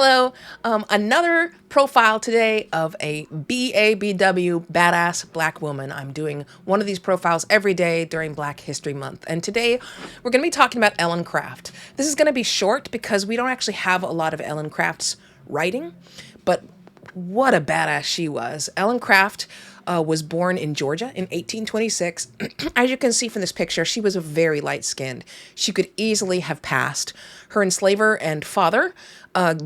Hello. Another profile today of a BABW badass black woman. I'm doing one of these profiles every day during Black History Month. And today we're going to be talking about Ellen Craft. This is going to be short because we don't actually have a lot of Ellen Craft's writing, but what a badass she was. Ellen Craft was born in Georgia in 1826. As you can see from this picture, she was very light skinned. She could easily have passed. Her enslaver and father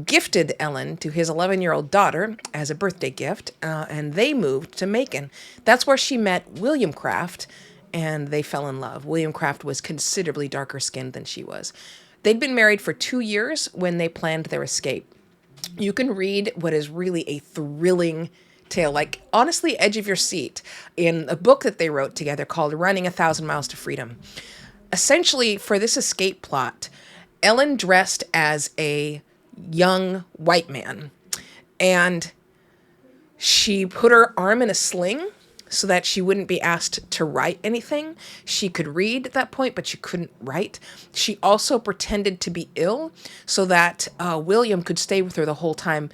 gifted Ellen to his 11-year-old daughter as a birthday gift, and they moved to Macon. That's where she met William Craft, and they fell in love. William Craft was considerably darker skinned than she was. They'd been married for 2 years when they planned their escape. You can read what is really a thrilling tale, like honestly, edge of your seat, in a book that they wrote together called Running 1,000 Miles to Freedom. Essentially, for this escape plot, Ellen dressed as a young white man, and she put her arm in a sling so that she wouldn't be asked to write anything. She could read at that point, but she couldn't write. She also pretended to be ill so that William could stay with her the whole time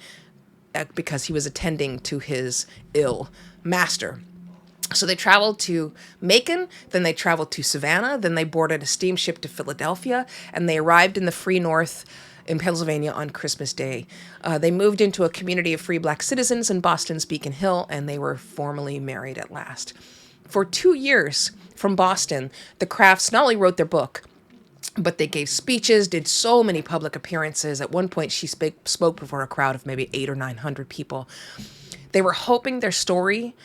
because he was attending to his ill master. So they traveled to Macon, then they traveled to Savannah, then they boarded a steamship to Philadelphia, and they arrived in the free North in Pennsylvania on Christmas Day. They moved into a community of free black citizens in Boston's Beacon Hill, and they were formally married at last. For 2 years from Boston, the Crafts not only wrote their book, but they gave speeches, did so many public appearances. At one point, she spoke before a crowd of maybe 800 or 900 people. They were hoping their story,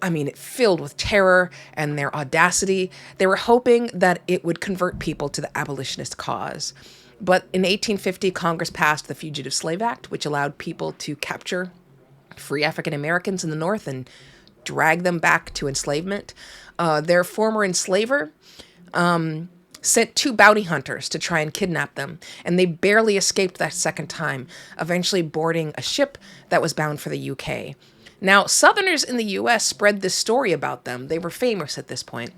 it filled with terror and their audacity. They were hoping that it would convert people to the abolitionist cause. But in 1850, Congress passed the Fugitive Slave Act, which allowed people to capture free African Americans in the North and drag them back to enslavement. Their former enslaver sent 2 bounty hunters to try and kidnap them, and they barely escaped that second time, eventually boarding a ship that was bound for the UK. Now, Southerners in the U.S. spread this story about them. They were famous at this point,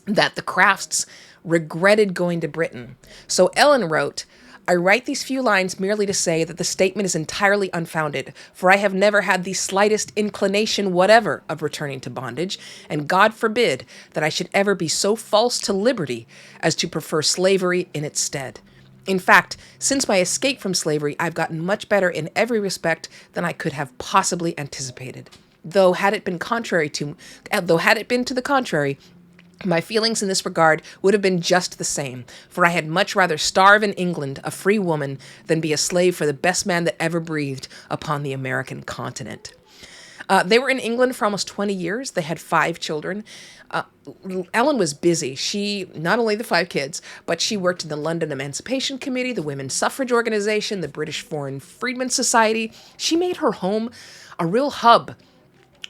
that the Crafts regretted going to Britain. So Ellen wrote, "I write these few lines merely to say that the statement is entirely unfounded, for I have never had the slightest inclination whatever of returning to bondage, and God forbid that I should ever be so false to liberty as to prefer slavery in its stead. In fact, since my escape from slavery, I've gotten much better in every respect than I could have possibly anticipated. Though had it been to the contrary, my feelings in this regard would have been just the same, for I had much rather starve in England a free woman than be a slave for the best man that ever breathed upon the American continent." They were in England for almost 20 years. They had 5 children. Ellen was busy. She, not only the 5 kids, but she worked in the London Emancipation Committee, the Women's Suffrage Organization, the British Foreign Freedmen's Society. She made her home a real hub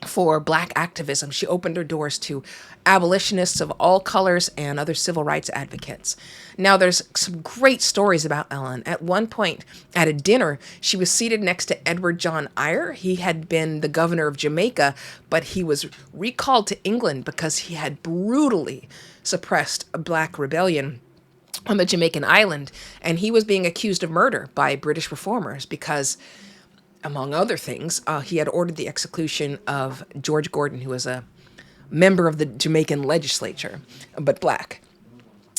for black activism. She opened her doors to abolitionists of all colors and other civil rights advocates. Now, there's some great stories about Ellen. At one point, at a dinner, she was seated next to Edward John Eyre. He had been the governor of Jamaica, but he was recalled to England because he had brutally suppressed a black rebellion on the Jamaican island, and he was being accused of murder by British reformers because, among other things, he had ordered the execution of George Gordon, who was a member of the Jamaican legislature, but black.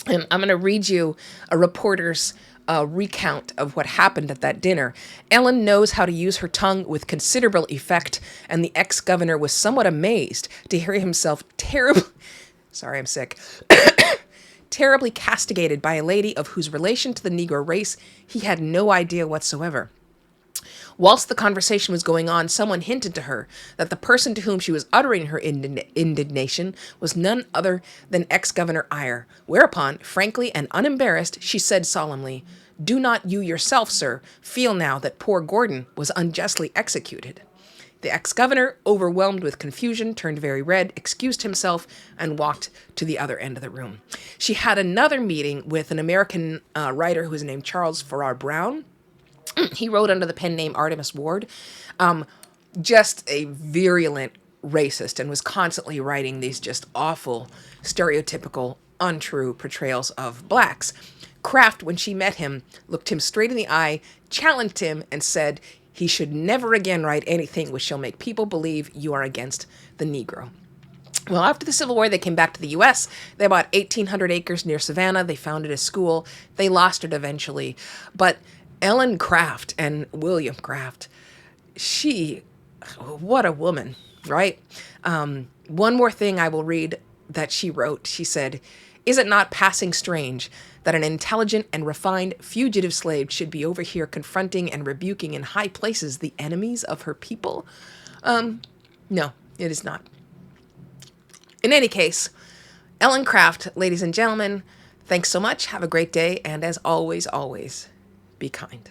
And I'm going to read you a reporter's recount of what happened at that dinner. "Ellen knows how to use her tongue with considerable effect, and the ex-governor was somewhat amazed to hear himself terribly castigated by a lady of whose relation to the Negro race he had no idea whatsoever. Whilst the conversation was going on, someone hinted to her that the person to whom she was uttering her indignation was none other than ex-Governor Eyre, whereupon, frankly and unembarrassed, she said solemnly, 'Do not you yourself, sir, feel now that poor Gordon was unjustly executed?' The ex-governor, overwhelmed with confusion, turned very red, excused himself, and walked to the other end of the room." She had another meeting with an American writer who was named Charles Farrar Brown. He wrote under the pen name Artemus Ward, just a virulent racist, and was constantly writing these just awful, stereotypical, untrue portrayals of blacks. Kraft, when she met him, looked him straight in the eye, challenged him, and said he should never again write anything which shall make people believe you are against the Negro. Well, after the Civil War, they came back to the U.S. They bought 1,800 acres near Savannah. They founded a school. They lost it eventually. But Ellen Craft and William Craft, what a woman, right? One more thing I will read that she wrote. She said, "Is it not passing strange that an intelligent and refined fugitive slave should be over here confronting and rebuking in high places the enemies of her people?" No, it is not. In any case, Ellen Craft, ladies and gentlemen, thanks so much. Have a great day. And as always, always be kind.